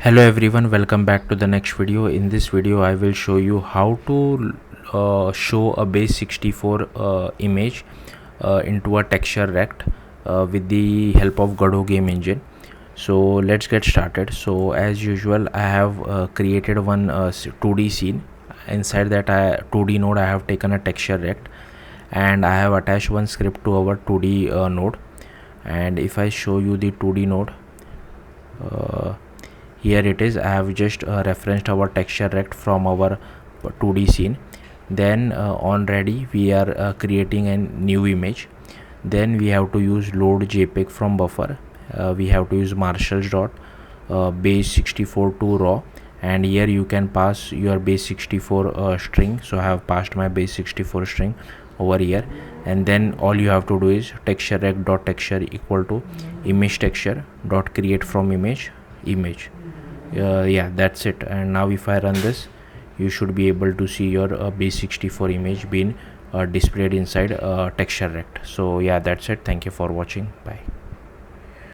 Hello everyone, welcome back to the next video. In this video I will show you how to show a base64 image into a TextureRect with the help of Godot Game Engine. So let's get started. So as usual, I have created one 2D scene. Inside that 2D node I have taken a TextureRect and I have attached one script to our 2D node. And if I show you the 2D node, here it is. I have just referenced our TextureRect from our 2D scene. Then on ready we are creating a new image. Then we have to use load JPEG from buffer. We have to use marshals dot base64 to raw, and here you can pass your base64 string. So I have passed my base64 string over here, and then all you have to do is TextureRect dot texture equal to image texture dot create from image. Yeah, that's it. And now if I run this, you should be able to see your base64 image being displayed inside TextureRect. So yeah, that's it. Thank you for watching. Bye.